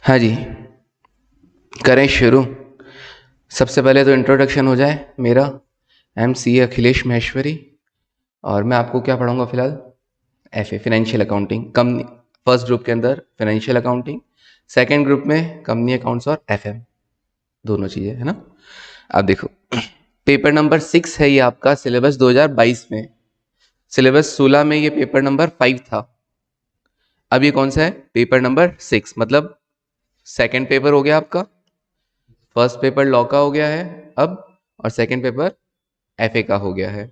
हाँ जी, करें शुरू। सबसे पहले तो इंट्रोडक्शन हो जाए मेरा। I am C Akhilesh Maheshwari और मैं आपको क्या पढ़ाऊँगा फ़िलहाल, F financial accounting. Company first group के अंदर फिनेंशियल अकाउंटिंग, सेकंड ग्रुप में कंपनी अकाउंट्स और एफएम, दोनों चीज़ें है ना। अब देखो, पेपर नंबर 6 है ये आपका सिलेबस 2022 में। सिलेबस 16 में ये पेपर नंबर 5 था। अब ये कौन सा है, पेपर नंबर 6, मतलब सेकेंड पेपर हो गया आपका। फर्स्ट पेपर लॉ का हो गया है अब, और सेकंड पेपर एफए का हो गया है।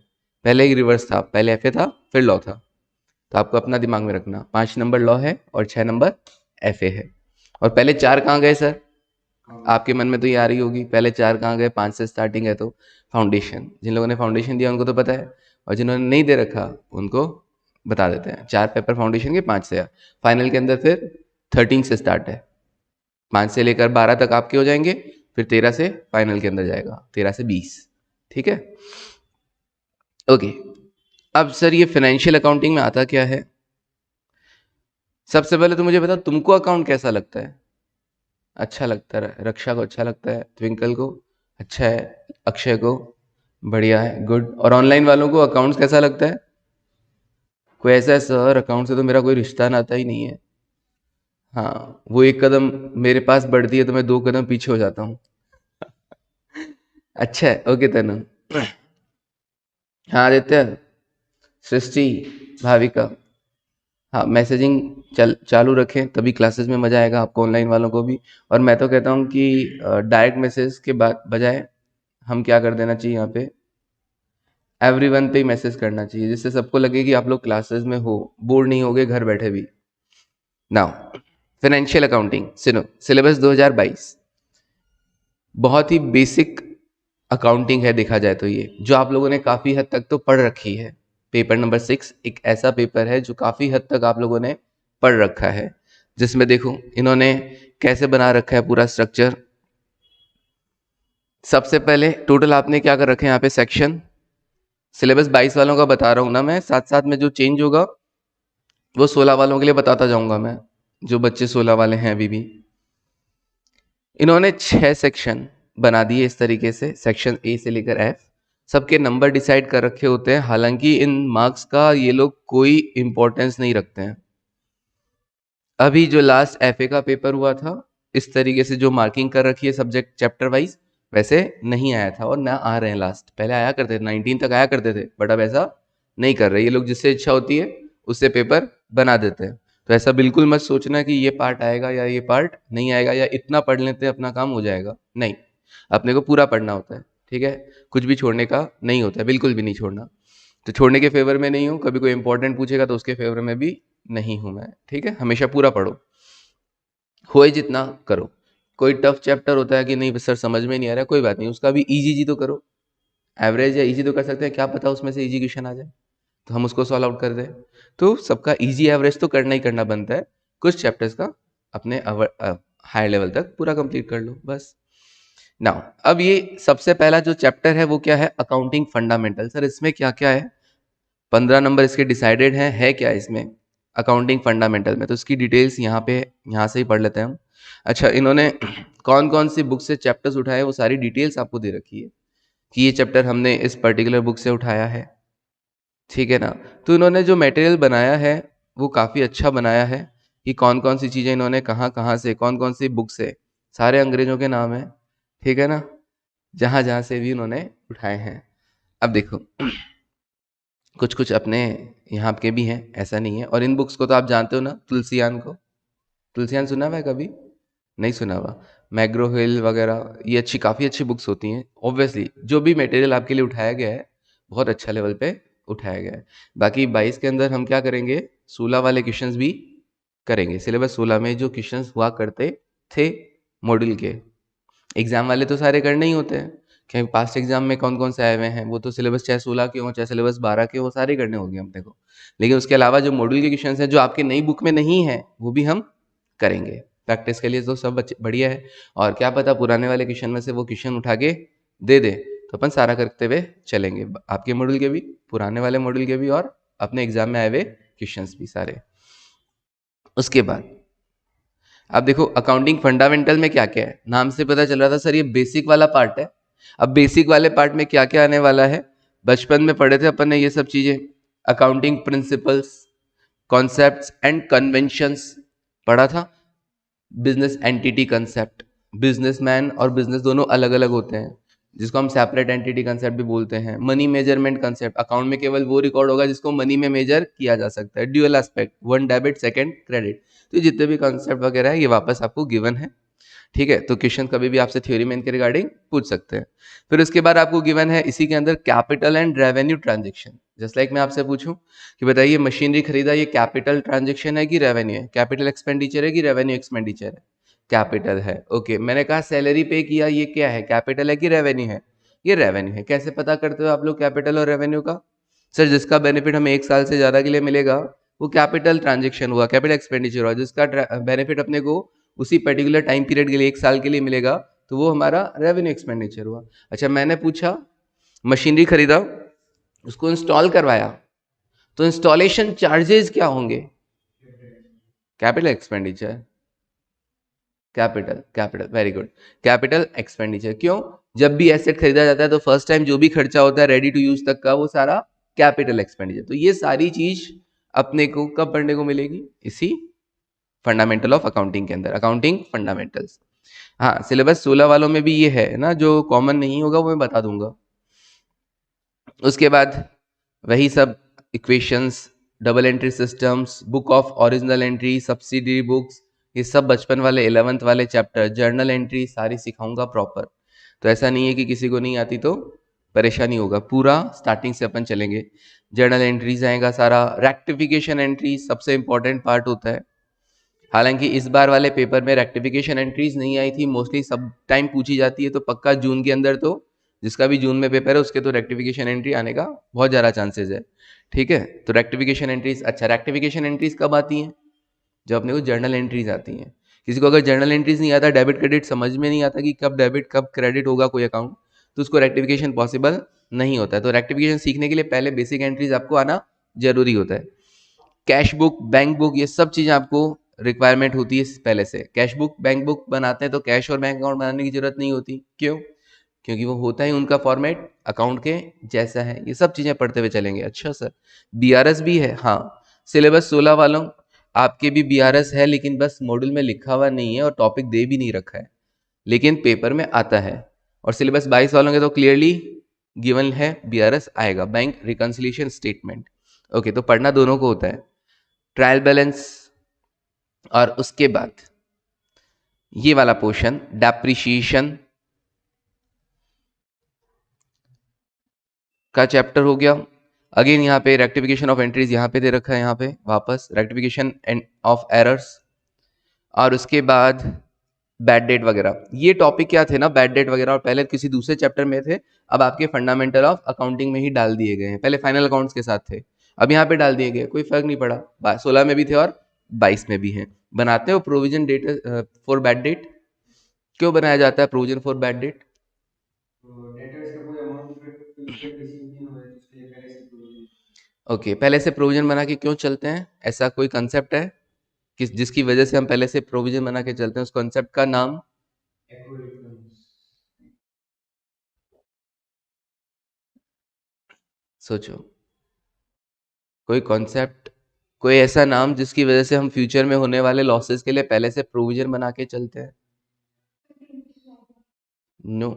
पहले ही रिवर्स था, पहले एफए था फिर लॉ था। तो आपको अपना दिमाग में रखना, 5 नंबर लॉ है और 6 नंबर एफए है। और पहले 4 कहाँ गए सर, आपके मन में तो ये आ रही होगी, पहले 4 कहाँ गए, 5 से स्टार्टिंग है तो फाउंडेशन। जिन लोगों ने फाउंडेशन दिया उनको तो पता है, और जिन्होंने नहीं दे रखा उनको बता देते हैं। 4 पेपर फाउंडेशन के, 5 से फाइनल के अंदर फिर 13 से स्टार्ट है। 5 से लेकर 12 तक आपके हो जाएंगे, फिर 13 से फाइनल के अंदर जाएगा, 13 से 20। ठीक है, ओके। अब सर ये फाइनेंशियल अकाउंटिंग में आता क्या है। सबसे पहले तो मुझे बताओ, तुमको अकाउंट कैसा लगता है। अच्छा लगता है, रक्षा को अच्छा लगता है, ट्विंकल को अच्छा है, अक्षय को बढ़िया है, गुड। और ऑनलाइन वालों को अकाउंट्स कैसा लगता है। कोई ऐसा है सर, अकाउंट से तो मेरा कोई रिश्ता नाता ही नहीं है। हाँ, वो एक कदम मेरे पास बढ़ती है तो मैं 2 कदम पीछे हो जाता हूँ। अच्छा है, ओके तनु। हाँ आदित्य, सृष्टि, भाविका। हाँ, मैसेजिंग चालू रखें, तभी क्लासेस में मज़ा आएगा आपको, ऑनलाइन वालों को भी। और मैं तो कहता हूँ कि डायरेक्ट मैसेज के बाद बजाय हम क्या कर देना चाहिए यहाँ पे, एवरीवन पे ही मैसेज करना चाहिए, जिससे सबको लगे कि आप लोग क्लासेस में हो, बोर नहीं होगे घर बैठे भी। नाउ फाइनेंशियल अकाउंटिंग सुनो, सिलेबस 2022 बहुत ही बेसिक अकाउंटिंग है देखा जाए तो, ये जो आप लोगों ने काफ़ी हद तक तो पढ़ रखी है। पेपर नंबर 6 एक ऐसा पेपर है जो काफ़ी हद तक आप लोगों ने पढ़ रखा है, जिसमें देखो इन्होंने कैसे बना रखा है पूरा स्ट्रक्चर। सबसे पहले टोटल आपने क्या कर रखे हैं यहाँ पे सेक्शन। सिलेबस 22 वालों का बता रहा हूँ ना मैं, साथ साथ में जो चेंज होगा वो 16 वालों के लिए बताता जाऊंगा मैं, जो बच्चे 16 वाले हैं अभी भी। इन्होंने 6 सेक्शन बना दिए इस तरीके से, सेक्शन ए से लेकर एफ। सबके नंबर डिसाइड कर रखे होते हैं, हालांकि इन मार्क्स का ये लोग कोई इंपॉर्टेंस नहीं रखते हैं। अभी जो लास्ट एफए का पेपर हुआ था, इस तरीके से जो मार्किंग कर रखी है सब्जेक्ट चैप्टर वाइज, वैसे नहीं आया था और ना आ रहे हैं। लास्ट पहले आया करते थे, 19 तक आया करते थे, बट अब ऐसा नहीं कर रहे ये लोग। जिससे इच्छा होती है उससे पेपर बना देते हैं। तो ऐसा बिल्कुल मत सोचना कि ये पार्ट आएगा या ये पार्ट नहीं आएगा, या इतना पढ़ लेते हैं अपना काम हो जाएगा, नहीं। अपने को पूरा पढ़ना होता है, ठीक है। कुछ भी छोड़ने का नहीं होता है, बिल्कुल भी नहीं छोड़ना। तो छोड़ने के फेवर में नहीं हूँ, कभी कोई इंपॉर्टेंट पूछेगा तो उसके फेवर में भी नहीं हूँ मैं, ठीक है। हमेशा पूरा पढ़ो, होए जितना करो। कोई टफ चैप्टर होता है कि नहीं सर समझ में नहीं आ रहा, कोई बात नहीं, उसका भी इजी जी तो करो। एवरेज या इजी तो कर सकते हैं, क्या पता उसमें से इजी क्वेश्चन आ जाए तो हम उसको सॉल्व आउट कर दें। तो सबका इजी एवरेज तो करना ही करना बनता है, कुछ चैप्टर्स का अपने हाई लेवल तक पूरा कंप्लीट कर लो बस। नाउ अब ये सबसे पहला जो चैप्टर है वो क्या है, अकाउंटिंग फंडामेंटल। सर इसमें क्या क्या है, 15 नंबर इसके डिसाइडेड हैं, है क्या इसमें अकाउंटिंग फंडामेंटल में, तो इसकी डिटेल्स यहाँ पे, यहाँ से ही पढ़ लेते हैं हम। अच्छा, इन्होंने कौन कौन सी बुक से चैप्टर्स उठाए वो सारी डिटेल्स आपको दे रखी है, कि ये चैप्टर हमने इस पर्टिकुलर बुक से उठाया है, ठीक है ना। तो इन्होंने जो मटेरियल बनाया है वो काफ़ी अच्छा बनाया है, कि कौन कौन सी चीज़ें इन्होंने कहाँ कहाँ से, कौन कौन सी बुक से, सारे अंग्रेजों के नाम है, ठीक है ना, जहाँ जहाँ से भी उन्होंने उठाए हैं। अब देखो, कुछ कुछ अपने यहाँ के भी हैं, ऐसा नहीं है। और इन बुक्स को तो आप जानते हो ना, तुलसियान को, तुलसियान सुना हुआ है कभी, नहीं सुना हुआ। मैग्रो हिल वगैरह, ये अच्छी, काफ़ी अच्छी बुक्स होती हैं। ऑब्वियसली जो भी मटेरियल आपके लिए उठाया गया है बहुत अच्छा लेवल पे उठाया गया है। बाकी 22 के अंदर हम क्या करेंगे, 16 वाले क्वेश्चंस भी करेंगे। सिलेबस 16 में जो क्वेश्चंस हुआ करते थे मॉड्यूल के, एग्जाम वाले तो सारे करने ही होते हैं, कहीं पास्ट एग्जाम में कौन कौन से आए हुए हैं, वो तो सिलेबस चाहे 16 के हो चाहे सिलेबस 12 के हो, सारे करने होंगे अपने को। लेकिन उसके अलावा जो मॉड्यूल के क्वेश्चंस हैं जो आपके नई बुक में नहीं है, वो भी हम करेंगे प्रैक्टिस के लिए। तो सब बढ़िया है। और क्या पता पुराने वाले क्वेश्चन में से वो क्वेश्चन उठा के दे दे, तो अपन सारा करते हुए चलेंगे, आपके मॉड्यूल के भी, पुराने वाले मॉड्यूल के भी, और अपने एग्जाम में आए हुए क्वेश्चंस भी सारे। उसके बाद अब देखो अकाउंटिंग फंडामेंटल में क्या क्या है, नाम से पता चल रहा था सर ये बेसिक वाला पार्ट है। अब बेसिक वाले पार्ट में क्या क्या आने वाला है, बचपन में पढ़े थे अपन ने ये सब चीजें, accounting principles, concepts and conventions पढ़ा था। बिजनेस एंटिटी कंसेप्ट, बिजनेसमैन और बिजनेस दोनों अलग अलग होते हैं, जिसको हम सेपरेट एंटिटी कंसेप्ट भी बोलते हैं। मनी मेजरमेंट कंसेप्ट, अकाउंट में केवल वो रिकॉर्ड होगा जिसको मनी में मेजर किया जा सकता है। Dual aspect, one debit second credit. तो जितने भी कंसेप्ट वगैरह है ये वापस आपको गिवन है, ठीक है। तो क्वेश्चन कभी भी आपसे थ्योरी में इनके रिगार्डिंग पूछ सकते हैं। फिर उसके बाद आपको गिवन है इसी के अंदर capital and revenue transaction. Just like मैं आपसे पूछूं कि बताइए मशीनरी खरीदा, ये कैपिटल ट्रांजेक्शन है कि रेवेन्यू है, कैपिटल एक्सपेंडिचर है कि रेवेन्यू एक्सपेंडिचर है, कैपिटल है। ओके, मैंने कहा सैलरी पे किया, ये क्या है, कैपिटल है कि रेवेन्यू है, ये रेवेन्यू है। कैसे पता करते हो आप लोग कैपिटल और रेवेन्यू का? सर जिसका बेनिफिट हमें 1 साल से ज्यादा के लिए मिलेगा वो कैपिटल ट्रांजेक्शन हुआ, कैपिटल एक्सपेंडिचर हुआ। जिसका बेनिफिट अपने को उसी पर्टिकुलर टाइम पीरियड के लिए 1 साल के लिए मिलेगा तो वो हमारा रेवेन्यू एक्सपेंडिचर हुआ। अच्छा, मैंने पूछा मशीनरी खरीदा, उसको इंस्टॉल करवाया, तो इंस्टॉलेशन चार्जेस क्या होंगे? Capital expenditure, capital capital, very good, capital expenditure. क्यों? जब भी एसेट खरीदा जाता है तो फर्स्ट टाइम जो भी खर्चा होता है रेडी टू यूज तक का वो सारा कैपिटल एक्सपेंडिचर। तो ये सारी चीज अपने को कब पढ़ने को मिलेगी? इसी फंडामेंटल ऑफ अकाउंटिंग के अंदर, अकाउंटिंग फंडामेंटल्स। हाँ, सिलेबस 16 वालों में भी ये है ना, जो कॉमन नहीं होगा वो मैं बता दूंगा। उसके बाद वही सब equations, double entry systems, book of original entry, subsidiary books, ये सब बचपन वाले 11th वाले चैप्टर, जर्नल एंट्री सारी सिखाऊंगा प्रॉपर। तो ऐसा नहीं है कि किसी को नहीं आती तो परेशानी होगा, पूरा स्टार्टिंग से अपन चलेंगे। जर्नल एंट्रीज आएगा सारा, रेक्टिफिकेशन एंट्री सबसे इंपॉर्टेंट पार्ट होता है। हालांकि इस बार वाले पेपर में रेक्टिफिकेशन एंट्रीज नहीं आई थी, मोस्टली सब टाइम पूछी जाती है, तो पक्का जून के अंदर तो जिसका भी जून में पेपर है उसके तो रेक्टिफिकेशन एंट्री आने का बहुत ज़्यादा चांसेस है, ठीक है। तो रेक्टिफिकेशन एंट्रीज, अच्छा रेक्टिफिकेशन एंट्रीज कब आती हैं? जब अपने को जर्नल एंट्रीज आती हैं। किसी को अगर जर्नल एंट्रीज नहीं आता, डेबिट क्रेडिट समझ में नहीं आता कि कब डेबिट कब क्रेडिट होगा कोई अकाउंट, तो उसको रेक्टिफिकेशन पॉसिबल नहीं होता है। तो रेक्टिफिकेशन सीखने के लिए पहले बेसिक एंट्रीज आपको आना जरूरी होता है। कैश बुक, बैंक बुक, ये सब चीज़ें आपको रिक्वायरमेंट होती है पहले से। कैश बुक बैंक बुक बनाते हैं तो कैश और बैंक अकाउंट बनाने की जरूरत नहीं होती। क्यों? क्योंकि वो होता ही उनका फॉर्मेट अकाउंट के जैसा है। ये सब चीज़ें पढ़ते हुए चलेंगे। अच्छा सर, बीआरएस भी है? हाँ, सिलेबस 16 वालों आपके भी बीआरएस है, लेकिन बस मॉड्यूल में लिखा हुआ नहीं है और टॉपिक दे भी नहीं रखा है, लेकिन पेपर में आता है। और सिलेबस 22 वालों के तो क्लियरली गिवन है बीआरएस आएगा, बैंक रिकंसिलिएशन स्टेटमेंट। ओके, तो पढ़ना दोनों को होता है, ट्रायल बैलेंस, और उसके बाद ये वाला पोर्शन डेप्रिसिएशन का चैप्टर हो गया। अगेन यहाँ पे रेक्टिफिकेशन ऑफ एंट्रीज यहाँ पे दे रखा है, यहाँ पे वापस रेक्टिफिकेशन ऑफ एरर्स, और उसके बाद बैड डेट वगैरह। ये टॉपिक क्या थे ना, बैड डेट वगैरह, और पहले किसी दूसरे चैप्टर में थे, अब आपके फंडामेंटल ऑफ अकाउंटिंग में ही डाल दिए गए हैं। पहले फाइनल अकाउंट्स के साथ थे, अब यहाँ पे डाल दिए गए, कोई फर्क नहीं पड़ा। 16 में भी थे और 22 में भी हैं। बनाते हो provision debt for bad debt? क्यों बनाया जाता है provision for bad debt? Okay, पहले से प्रोविजन बना के क्यों चलते हैं? ऐसा कोई कंसेप्ट है किस जिसकी वजह से हम पहले से प्रोविजन बना के चलते हैं? उस कंसेप्ट का नाम सोचो, कोई कॉन्सेप्ट, कोई ऐसा नाम जिसकी वजह से हम फ्यूचर में होने वाले लॉसेस के लिए पहले से प्रोविजन बना के चलते हैं। नो,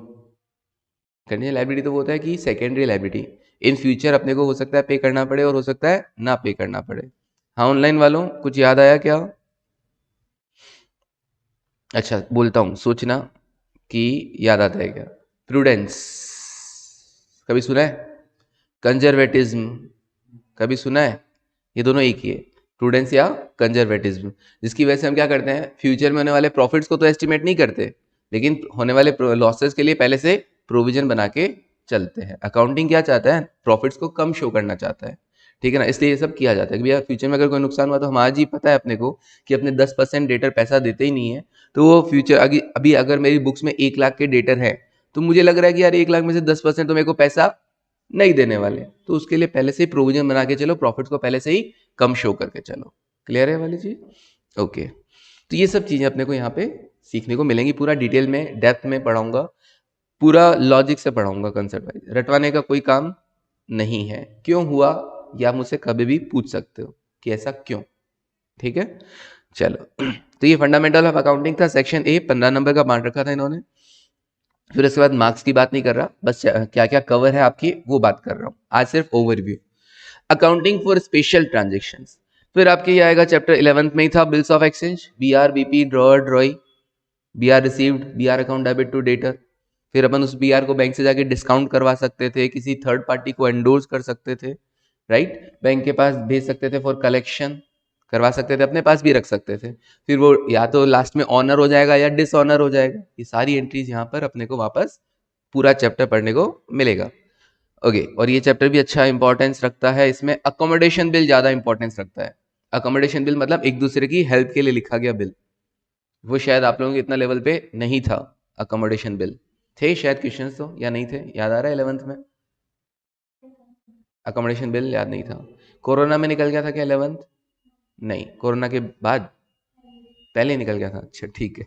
कंटिजेंट लायबिलिटी तो वो होता है कि सेकेंडरी लायबिलिटी, इन फ्यूचर अपने को हो सकता है पे करना पड़े और हो सकता है ना पे करना पड़े। हाँ, ऑनलाइन वालों कुछ याद आया क्या? अच्छा बोलता हूँ, सोचना कि याद आता है क्या। प्रूडेंस कभी सुना है? कंजर्वेटिज्म कभी सुना है? ये दोनों एक ही है, प्रूडेंस या कंजर्वेटिज्म। जिसकी वजह से हम क्या करते हैं, फ्यूचर में होने वाले प्रॉफिट्स को तो एस्टिमेट नहीं करते, लेकिन होने वाले लॉसेस के लिए पहले से प्रोविजन बना के चलते हैं। अकाउंटिंग क्या चाहता है, प्रॉफिट्स को कम शो करना चाहता है, ठीक है ना। इसलिए ये सब किया जाता है कि भैया फ्यूचर में अगर कोई नुकसान हुआ तो हम आज ही पता है अपने को कि अपने 10% डेटर पैसा देते ही नहीं है, तो वो फ्यूचर अभी अगर मेरी बुक्स में 1 लाख के डेटर है तो मुझे लग रहा है कि यार 1 लाख में से 10% तो मेरे को पैसा नहीं देने वाले, तो उसके लिए पहले से ही प्रोविजन बना के चलो, प्रॉफिट्स को पहले से ही कम शो करके चलो। क्लियर है वाली चीज? ओके, तो ये सब चीजें अपने को यहाँ पे सीखने को मिलेंगी, पूरा डिटेल में डेप्थ में पढ़ाऊंगा, पूरा लॉजिक से पढ़ाऊंगा, कंसेप्ट वाइज। रटवाने का कोई काम नहीं है। क्यों हुआ या मुझसे कभी भी पूछ सकते हो कि ऐसा क्यों, ठीक है। चलो तो ये फंडामेंटल ऑफ अकाउंटिंग था, सेक्शन ए, 15 नंबर का बांट रखा था इन्होंने। फिर उसके बाद मार्क्स की बात नहीं कर रहा, बस क्या क्या कवर है आपकी वो बात कर रहा हूं आज, सिर्फ overview. Accounting for special transactions, फिर आपके ये आएगा चैप्टर 11th में ही था, bills of exchange, BR, BP, drawer, drawee, BR received, BR account debit to debtor. फिर अपन उस बीआर को बैंक से जाके डिस्काउंट करवा सकते थे, किसी थर्ड पार्टी को एंडोर्स कर सकते थे, राइट, बैंक के पास भेज सकते थे फॉर कलेक्शन, करवा सकते थे, अपने पास भी रख सकते थे। फिर वो या तो लास्ट में ऑनर हो जाएगा या डिसऑनर हो जाएगा। ये सारी एंट्रीज यहाँ पर अपने को वापस पूरा चैप्टर पढ़ने को मिलेगा। ओके, और ये चैप्टर भी अच्छा इंपॉर्टेंस रखता है, इसमें अकोमोडेशन बिल ज्यादा इंपॉर्टेंस रखता है। अकोमोडेशन बिल मतलब एक दूसरे की हेल्प के लिए लिखा गया बिल, वो शायद आप लोगों के इतना लेवल पे नहीं था। अकोमोडेशन बिल थे शायद क्वेश्चंस तो, या नहीं थे, याद आ रहा है 11th में? अकोमोडेशन बिल याद नहीं था। कोरोना में निकल गया था क्या 11th? नहीं, कोरोना के बाद, पहले निकल गया था। अच्छा ठीक है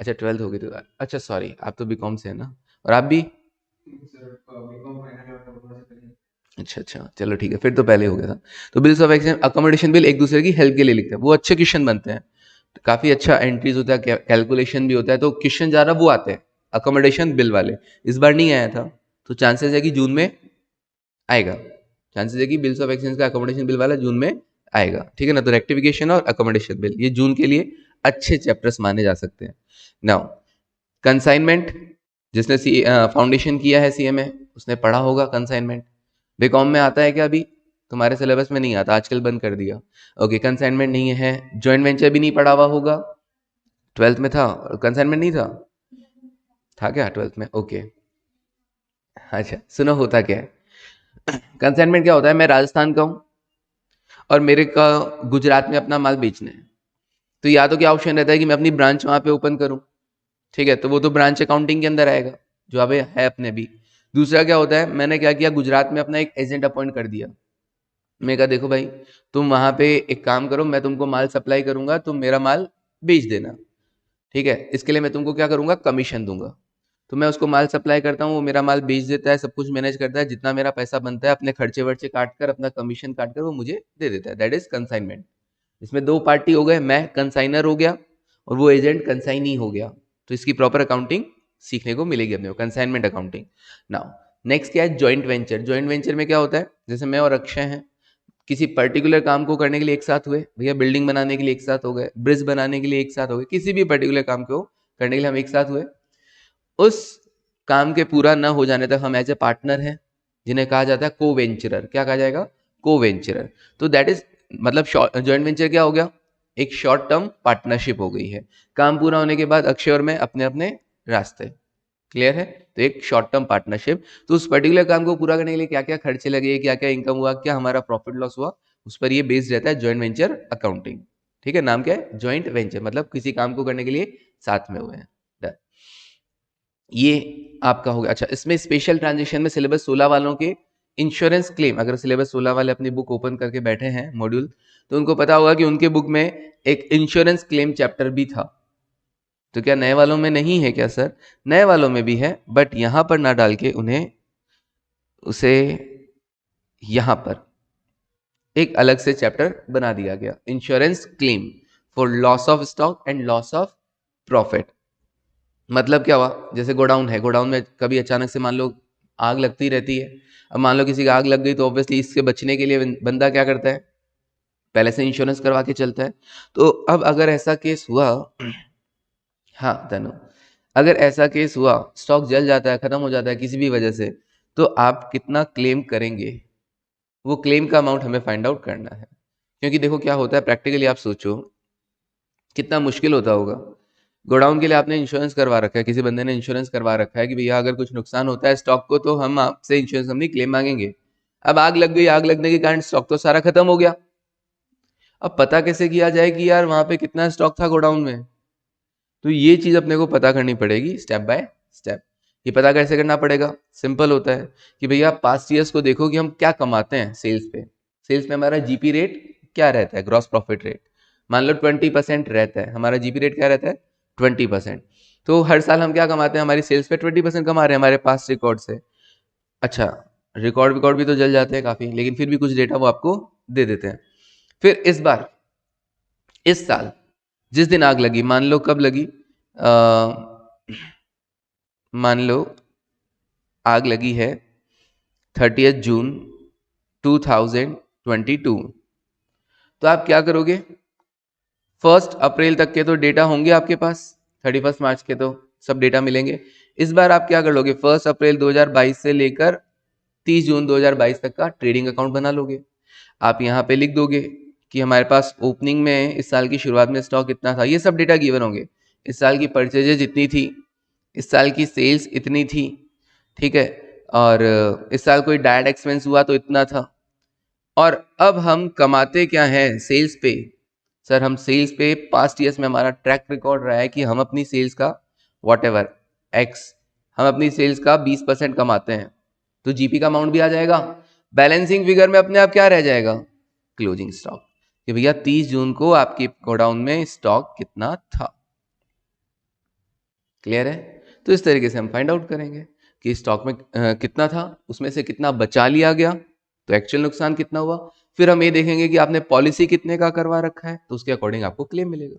अच्छा 12th हो गई तो, अच्छा सॉरी, आप तो बीकॉम से है ना, और आप भी? अच्छा अच्छा, चलो ठीक है, फिर तो पहले हो गया था। तो bills of exchange, accommodation bill एक दूसरे की हेल्प के लिए लिखते हैं, वो अच्छे क्वेश्चन बनते हैं, तो काफी अच्छा एंट्रीज होता है, कैलकुलेशन भी होता है, तो क्वेश्चन ज्यादा वो आते हैं अकोमोडेशन बिल वाले। इस बार नहीं आया था, तो चांसेस है कि जून में आएगा, चांसेस है कि बिल्स ऑफ एक्सचेंज का अकोमोडेशन बिल वाला जून में आएगा, ठीक है ना। तो रेक्टिफिकेशन और अकोमोडेशन बिल ये जून के लिए अच्छे चैप्टर्स माने जा सकते हैं। नाउ कंसाइनमेंट, जिसने फाउंडेशन किया है सीएमए उसने पढ़ा होगा कंसाइनमेंट। बीकॉम में आता है क्या? अभी तुम्हारे सिलेबस में नहीं आता, आजकल बंद कर दिया। ओके, कंसाइनमेंट नहीं है, जॉइंट वेंचर भी नहीं पढ़ा हुआ होगा, 12th में था, कंसाइनमेंट नहीं था, था क्या 12th में? ओके, अच्छा सुनो होता क्या है। कंसाइनमेंट क्या होता है, मैं राजस्थान का हूं और मेरे का गुजरात में अपना माल बेचना है, तो या तो क्या ऑप्शन रहता है कि मैं अपनी ब्रांच वहां पे ओपन करूं, ठीक है, तो वो तो ब्रांच अकाउंटिंग के अंदर आएगा जो अभी है अपने भी। दूसरा क्या होता है, मैंने क्या किया, गुजरात में अपना एक एजेंट अपॉइंट कर दिया। मैं कहा देखो भाई, तुम वहां पे एक काम करो, मैं तुमको माल सप्लाई करूंगा, तुम मेरा माल बेच देना, ठीक है, इसके लिए मैं तुमको क्या करूंगा, कमीशन दूंगा। तो मैं उसको माल सप्लाई करता हूँ, वो मेरा माल बेच देता है, सब कुछ मैनेज करता है, जितना मेरा पैसा बनता है अपने खर्चे वर्चे काट कर, अपना कमीशन काट कर वो मुझे दे देता है, दैट इज कंसाइनमेंट। इसमें दो पार्टी हो गए, मैं कंसाइनर हो गया और वो एजेंट कंसाइनी हो गया, तो इसकी प्रॉपर अकाउंटिंग सीखने को मिलेगी अपने को, कंसाइनमेंट अकाउंटिंग। नाउ नेक्स्ट क्या है, जॉइंट वेंचर। जॉइंट वेंचर में क्या होता है, जैसे मैं और अक्षय हैं, किसी पर्टिकुलर काम को करने के लिए एक साथ हुए, भैया बिल्डिंग बनाने के लिए एक साथ हो गए, ब्रिज बनाने के लिए एक साथ हो गए, किसी भी पर्टिकुलर काम को करने के लिए हम एक साथ हुए। उस काम के पूरा ना हो जाने तक हम एज ए पार्टनर हैं, जिन्हें कहा जाता है को वेंचरर। क्या कहा जाएगा, को वेंचरर। तो दैट इज मतलब जॉइंट वेंचर क्या हो गया, एक शॉर्ट टर्म पार्टनरशिप हो गई है। काम पूरा होने के बाद अक्षय और मैं अपने अपने रास्ते, क्लियर है, तो एक शॉर्ट टर्म पार्टनरशिप। तो उस पर्टिकुलर काम को पूरा करने के लिए क्या क्या खर्चे लगे, क्या क्या इनकम हुआ, क्या हमारा प्रॉफिट लॉस हुआ, उस पर ये बेस्ड रहता है जॉइंट वेंचर अकाउंटिंग, ठीक है। नाम क्या है, जॉइंट वेंचर, मतलब किसी काम को करने के लिए साथ में हुए हैं। ये आपका हो गया। अच्छा, इसमें स्पेशल ट्रांजेक्शन में सिलेबस 16 वालों के इंश्योरेंस क्लेम, अगर सिलेबस 16 वाले अपनी बुक ओपन करके बैठे हैं मॉड्यूल, तो उनको पता होगा कि उनके बुक में एक इंश्योरेंस क्लेम चैप्टर भी था। तो क्या नए वालों में नहीं है क्या सर? नए वालों में भी है, बट यहां पर ना डाल के उन्हें उसे यहां पर एक अलग से चैप्टर बना दिया गया, insurance claim for loss of stock and loss of profit. मतलब क्या हुआ, जैसे गोडाउन है, गोडाउन में कभी अचानक से मान लो आग लगती रहती है। अब मान लो किसी का आग लग गई, तो ऑब्वियसली इससे बचने के लिए बंदा क्या करता है, पहले से इंश्योरेंस करवा के चलता है। तो अब अगर ऐसा केस हुआ, हाँ तनु, अगर ऐसा केस हुआ, स्टॉक जल जाता है, खत्म हो जाता है किसी भी वजह से, तो आप कितना क्लेम करेंगे, वो क्लेम का अमाउंट हमें फाइंड आउट करना है। क्योंकि देखो क्या होता है, प्रैक्टिकली आप सोचो कितना मुश्किल होता होगा। गोडाउन के लिए आपने इंश्योरेंस करवा रखा है, किसी बंदे ने इंश्योरेंस करवा रखा है कि भैया अगर कुछ नुकसान होता है स्टॉक को, तो हम आपसे इंश्योरेंस कंपनी क्लेम मांगेंगे। अब आग लग गई, आग लगने के कारण स्टॉक तो सारा खत्म हो गया। अब पता कैसे किया जाए कि यार वहां पे कितना स्टॉक था गोडाउन में? तो ये चीज अपने को पता करनी पड़ेगी स्टेप बाय स्टेप। ये पता कैसे करना पड़ेगा, सिंपल होता है कि भैया पास्ट ईयर्स को देखो कि हम क्या कमाते हैं सेल्स पे, सेल्स में हमारा जीपी रेट क्या रहता है, ग्रॉस प्रॉफिट रेट, मान लो 20% रहता है, हमारा जीपी रेट क्या रहता है 20%। तो हर साल हम क्या कमाते हैं, हमारी सेल्स पे 20% कमा रहे हैं हमारे पास रिकॉर्ड से। अच्छा, रिकॉर्ड भी तो जल जाते हैं काफी, लेकिन फिर भी कुछ डेटा वो आपको दे देते हैं। फिर इस बार, इस साल जिस दिन आग लगी, मान लो कब लगी, मान लो आग लगी है 30 जून 2022। तो आप क्या करोगे, 1 अप्रैल तक के तो डेटा होंगे आपके पास, 31 मार्च के तो सब डेटा मिलेंगे। इस बार आप क्या कर लोगे, 1 अप्रैल 2022 से लेकर 30 जून 2022 तक का ट्रेडिंग अकाउंट बना लोगे। आप यहाँ पे लिख दोगे कि हमारे पास ओपनिंग में इस साल की शुरुआत में स्टॉक इतना था, ये सब डेटा गिवन होंगे। इस साल की परचेजेज इतनी थी, इस साल की सेल्स इतनी थी, ठीक है, और इस साल कोई डायरेक्ट एक्सपेंस हुआ तो इतना था। और अब हम कमाते क्या हैं सेल्स पे, सर हम सेल्स पे पास्ट ईयर्स में हमारा ट्रैक रिकॉर्ड रहा है कि हम अपनी सेल्स का वॉट एवर एक्स, हम अपनी सेल्स का 20% कमाते हैं, तो जीपी का अमाउंट भी आ जाएगा। बैलेंसिंग फिगर में अपने आप क्या रह जाएगा, क्लोजिंग स्टॉक, कि भैया 30 जून को आपके गोडाउन में स्टॉक कितना था। क्लियर है? तो इस तरीके से हम फाइंड आउट करेंगे कि स्टॉक में कितना था, उसमें से कितना बचा लिया गया, तो एक्चुअल नुकसान कितना हुआ। फिर हम ये देखेंगे कि आपने पॉलिसी कितने का करवा रखा है, तो उसके अकॉर्डिंग आपको क्लेम मिलेगा।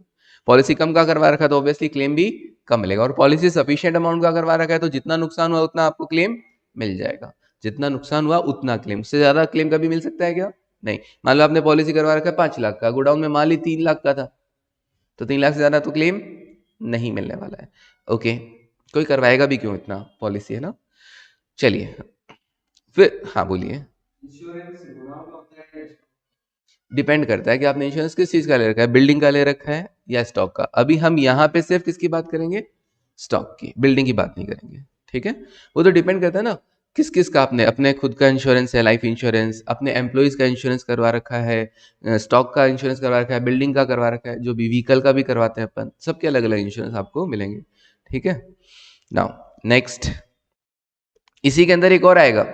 पॉलिसी कम का करवा रखा है तो ऑब्वियसली क्लेम भी कम मिलेगा, और पॉलिसी सफिशिएंट अमाउंट का करवा रखा है तो जितना नुकसान हुआ उतना आपको क्लेम मिल जाएगा। जितना नुकसान हुआ उतना क्लेम, उससे ज्यादा क्लेम कभी मिल सकता है क्या, नहीं। मान लो आपने पॉलिसी करवा रखा है 5 लाख का, गोडाउन में माल ही 3 लाख का था, तो 3 लाख से ज्यादा तो क्लेम नहीं मिलने वाला है। ओके, कोई करवाएगा भी क्यों, इतना पॉलिसी है ना। चलिए फिर, हाँ बोलिए। डिपेंड करता है कि आपने इंश्योरेंस किस चीज का ले रखा है, बिल्डिंग का ले रखा है या स्टॉक का। अभी हम यहाँ पे सिर्फ किसकी बात करेंगे, स्टॉक की, बिल्डिंग की बात नहीं करेंगे, ठीक है। वो तो डिपेंड करता है ना किस किस का आपने, अपने खुद का इंश्योरेंस है लाइफ इंश्योरेंस, अपने एम्प्लॉयज का इंश्योरेंस करवा रखा है, स्टॉक का इंश्योरेंस करवा रखा है, बिल्डिंग का करवा रखा है, जो भी व्हीकल का भी करवाते हैं अपन, सबके अलग अलग इंश्योरेंस आपको मिलेंगे, ठीक है। नाउ नेक्स्ट, इसी के अंदर एक और आएगा,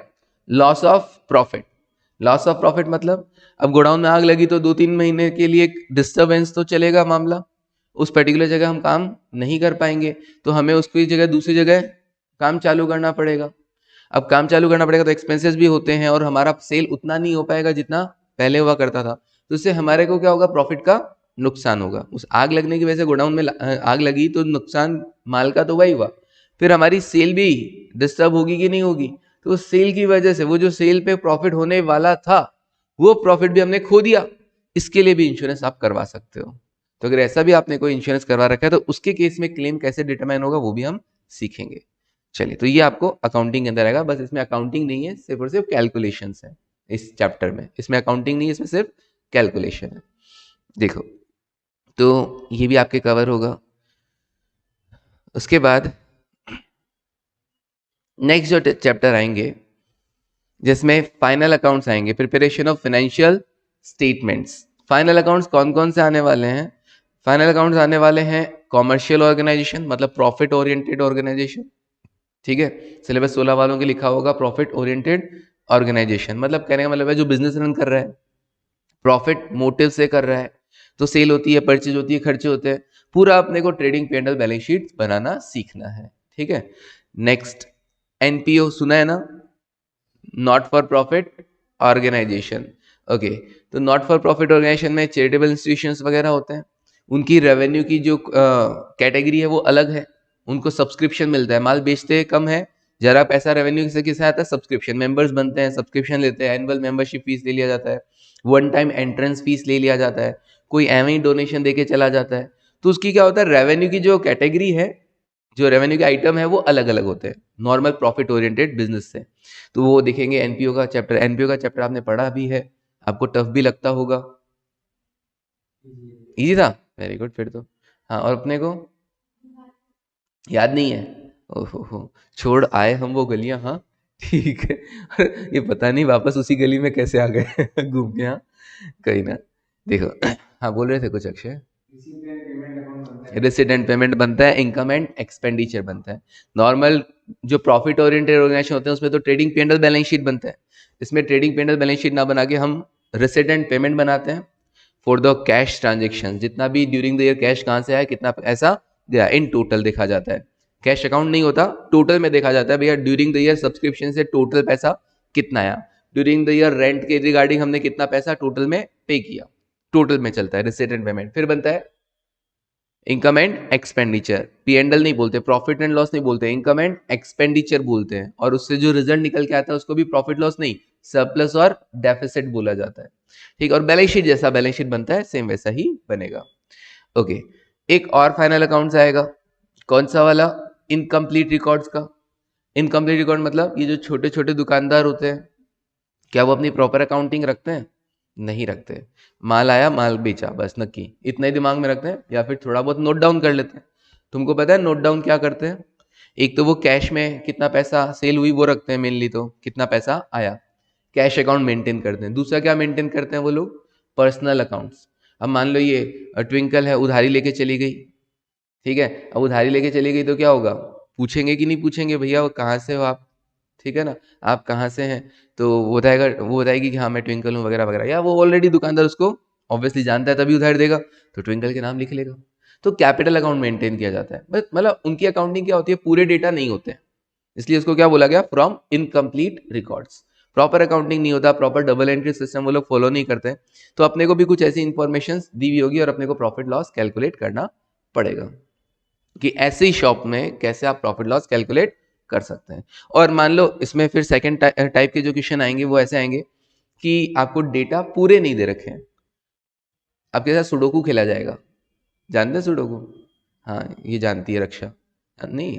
loss of profit. Loss of profit मतलब, अब गोडाउन में आग लगी तो 2-3 महीने के लिए एक डिस्टरबेंस तो चलेगा मामला, उस पर्टिकुलर जगह हम काम नहीं कर पाएंगे, तो हमें उसकी जगह दूसरी जगह काम चालू करना पड़ेगा। अब काम चालू करना पड़ेगा तो एक्सपेंसेस भी होते हैं, और हमारा सेल उतना नहीं हो पाएगा जितना पहले हुआ करता था, तो इससे हमारे को क्या होगा, प्रॉफिट का नुकसान होगा। उस आग लगने की वजह से गोडाउन में आग लगी तो नुकसान माल का तो वही हुआ, फिर हमारी सेल भी डिस्टर्ब होगी कि नहीं होगी, तो सेल की वजह से वो जो सेल पे प्रॉफिट होने वाला था वो प्रॉफिट भी हमने खो दिया। इसके लिए भी इंश्योरेंस आप करवा सकते हो। तो अगर ऐसा भी आपने कोई इंश्योरेंस करवा रखा है तो उसके केस में क्लेम कैसे डिटरमाइन होगा वो भी हम सीखेंगे। चलिए, तो ये आपको अकाउंटिंग के अंदर आएगा, बस इसमें अकाउंटिंग नहीं है, सिर्फ और सिर्फ कैलकुलेशंस है इस चैप्टर में, इसमें अकाउंटिंग नहीं है, इसमें सिर्फ कैलकुलेशन है। देखो, तो ये भी आपके कवर होगा। उसके बाद नेक्स्ट जो चैप्टर आएंगे जिसमें फाइनल अकाउंट्स आएंगे, preparation of financial statements. Final accounts कौन कौन से आने वाले हैं, फाइनल अकाउंट्स आने वाले हैं कॉमर्शियल ऑर्गेनाइजेशन, मतलब प्रॉफिट ओरिएंटेड ऑर्गेनाइजेशन, ठीक है। सिलेबस 16 वालों के लिखा होगा प्रॉफिट ओरिएंटेड ऑर्गेनाइजेशन, मतलब कहने का मतलब है जो बिजनेस रन कर रहा है प्रॉफिट मोटिव से कर रहा है, तो सेल होती है, परचेज होती है, खर्चे होते हैं, पूरा अपने को ट्रेडिंग P&L बैलेंस शीट बनाना सीखना है, ठीक है। नेक्स्ट, एनपीओ सुना है ना, not for profit organization. Okay, तो नॉट फॉर प्रॉफिट ऑर्गेनाइजेशन में चैरिटेबल इंस्टीट्यूशंस वगैरह होते हैं, उनकी रेवेन्यू की जो कैटेगरी है वो अलग है, उनको सब्सक्रिप्शन मिलता है, माल बेचते कम है, जरा पैसा रेवेन्यू से किससे आता है, सब्सक्रिप्शन, मेंबर्स बनते हैं, सब्सक्रिप्शन लेते हैं, एनुअल मेंबरशिप फीस ले लिया जाता है, वन टाइम एंट्रेंस फीस ले लिया जाता है, कोई एवं ही डोनेशन देके चला जाता है। तो उसकी क्या होता है, रेवेन्यू की जो कैटेगरी है, जो रेवेन्यू के आइटम है वो अलग अलग होते हैं नॉर्मल प्रॉफिट ओरिएंटेड बिजनेस से। तो वो देखेंगे एनपीओ का चैप्टर, एनपीओ का चैप्टर आपने पढ़ा भी है, आपको टफ भी लगता होगा, इजी था, वेरी गुड फिर तो। हाँ, और अपने को याद नहीं है, ओहो हो, छोड़ आए हम वो गलियां, हाँ ठीक है। ये पता नहीं वापस उसी गली में कैसे आ गए घूम के, हाँ कहीं ना। देखो, हाँ बोल रहे थे कुछ अक्षय, रेसिडेंट पेमेंट बनता है, इनकम एंड एक्सपेंडिचर बनता है। नॉर्मल जो प्रॉफिट ओरिएंटेड ऑर्गेनाइजेशन होते हैं उसमें तो ट्रेडिंग P&L बैलेंस शीट बनता है, इसमें ट्रेडिंग P&L बैलेंस शीट ना बना के हम रेसिडेंट पेमेंट बनाते हैं, फॉर द कैश ट्रांजेक्शन, जितना भी ड्यूरिंग द ईयर कैश कहाँ से आया, कितना पैसा गया, इन टोटल देखा जाता है। कैश अकाउंट नहीं होता, टोटल में देखा जाता है भैया ड्यूरिंग द ईयर सब्सक्रिप्शन से टोटल पैसा कितना आया, ड्यूरिंग द ईयर रेंट के रिगार्डिंग हमने कितना पैसा टोटल में पे किया, टोटल में चलता है रिसीटेड पेमेंट। फिर बनता है इनकम एंड एक्सपेंडिचर, P&L नहीं बोलते, प्रॉफिट एंड लॉस नहीं बोलते, इनकम एंड एक्सपेंडिचर बोलते हैं, और उससे जो रिजल्ट निकल के आता है उसको भी प्रॉफिट लॉस नहीं, सरप्लस और डेफिसिट बोला जाता है। ठीक, और बैलेंस शीट जैसा बैलेंस शीट बनता है सेम वैसा ही बनेगा। ओके, एक और फाइनल अकाउंट्स आएगा, कौन सा वाला, इनकम्प्लीट रिकॉर्ड्स का। इनकम्प्लीट रिकॉर्ड मतलब ये जो छोटे छोटे दुकानदार होते हैं, क्या वो अपनी प्रॉपर अकाउंटिंग रखते हैं? नहीं रखते। माल आया माल बेचा बस नक्की, इतना ही दिमाग में रखते हैं, या फिर थोड़ा बहुत नोट डाउन कर लेते हैं। तुमको पता है नोट डाउन क्या करते हैं? एक तो वो कैश में कितना पैसा सेल हुई वो रखते हैं मेनली, तो कितना पैसा आया, कैश अकाउंट मेंटेन करते हैं। दूसरा क्या मेंटेन करते हैं वो लोग? Personal accounts. अब मान लो ये ट्विंकल है, उधारी लेके चली गई, ठीक है, अब उधारी लेके चली गई तो क्या होगा, पूछेंगे कि नहीं पूछेंगे भैया वो कहाँ से हो आप, ठीक है ना, आप कहाँ से हैं, तो वो बताएगी कि हाँ मैं ट्विंकल हूँ वगैरह वगैरह, या वो ऑलरेडी दुकानदार उसको ऑब्वियसली जानता है तभी उधार देगा, तो ट्विंकल के नाम लिख लेगा। तो कैपिटल अकाउंट मेंटेन किया जाता है, बस मतलब उनकी अकाउंटिंग क्या होती है, पूरे डेटा नहीं होते हैं, इसलिए उसको क्या बोला गया, from incomplete records. Proper accounting नहीं होता, प्रॉपर डबल एंट्री सिस्टम वो लोग फॉलो नहीं करते, तो अपने को भी कुछ ऐसी इंफॉर्मेशन दी हुई होगी और अपने को प्रॉफिट लॉस कैलकुलेट करना पड़ेगा कि ऐसे ही शॉप में कैसे आप प्रॉफिट लॉस कैलकुलेट कर सकते हैं। और मान लो इसमें फिर सेकंड टाइप के जो क्वेश्चन आएंगे वो ऐसे आएंगे कि आपको डेटा पूरे नहीं दे रखे हैं, आपके साथ सुडोकू खेला जाएगा, जानते हैं सुडोकू? हाँ ये जानती है रक्षा, नहीं,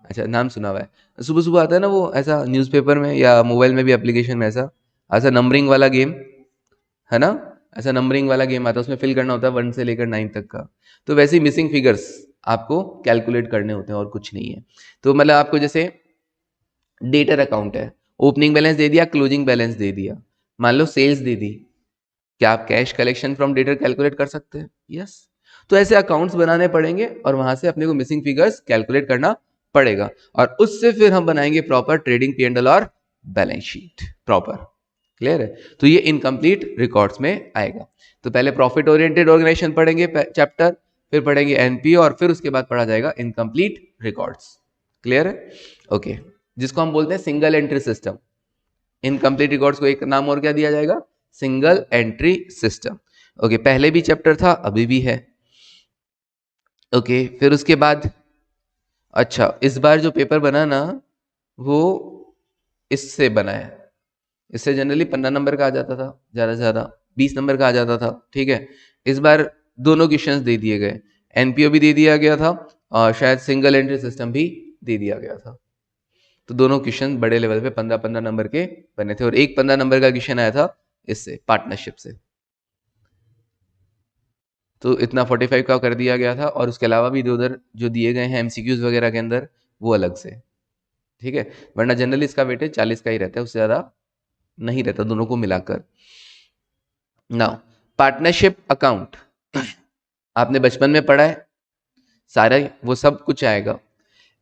अच्छा नाम सुना हुआ है, सुबह सुबह आता है ना वो ऐसा न्यूज़पेपर में या मोबाइल में भी एप्लीकेशन में, ऐसा ऐसा नंबरिंग वाला गेम है ना, ऐसा नंबरिंग वाला गेम आता है, उसमें फिल करना होता है 1 से लेकर 9 तक का, तो वैसे ही मिसिंग फिगर्स आपको कैलकुलेट करने होते हैं और कुछ नहीं है। तो मतलब आपको जैसे डेटर अकाउंट है, ओपनिंग बैलेंस दे दिया, क्लोजिंग बैलेंस दे दिया, मान लो सेल्स दे दी, क्या आप cash collection from debtor calculate कर सकते हैं? यस। तो ऐसे अकाउंट्स बनाने पड़ेंगे और वहां से अपने को मिसिंग फिगर्स कैलकुलेट करना पड़ेगा, और उससे फिर हम बनाएंगे प्रॉपर ट्रेडिंग P&L और बैलेंस शीट प्रॉपर। क्लियर है? तो ये इनकम्प्लीट रिकॉर्ड्स में आएगा। तो पहले प्रॉफिट ओरिएंटेड ऑर्गेनाइजेशन पढ़ेंगे चैप्टर, फिर पढ़ेंगे एनपीओ, और फिर उसके बाद पढ़ा जाएगा इनकम्प्लीट रिकॉर्ड्स। क्लियर है? ओके, जिसको हम बोलते हैं single entry system. Incomplete records को एक नाम और क्या दिया जाएगा? Single entry system. ओके, पहले भी चैप्टर था अभी भी है। ओके, फिर उसके बाद अच्छा इस बार जो पेपर बना ना वो इससे बना है, इससे जनरली 15 नंबर का आ जाता था, ज़्यादा से ज़्यादा 20 नंबर का आ जाता था, ठीक है। इस बार दोनों क्वेश्चंस दे दिए गए, एनपीओ भी दे दिया गया था और शायद सिंगल एंट्री सिस्टम भी दे दिया गया था। तो दोनों क्वेश्चन बड़े लेवल पे 15-15 नंबर के बने थे, और एक 15 नंबर का क्वेश्चन आया था इससे पार्टनरशिप से, तो इतना 45 का कर दिया गया था, और उसके अलावा भी इधर उधर जो दिए गए हैं एमसीक्यूज वगैरह के अंदर वो अलग से, ठीक है। वरना जनरली इसका वेटेज 40 का ही रहता है, उससे ज़्यादा नहीं रहता दोनों को मिलाकर। नाउ पार्टनरशिप अकाउंट आपने बचपन में पढ़ा है, सारा वो सब कुछ आएगा।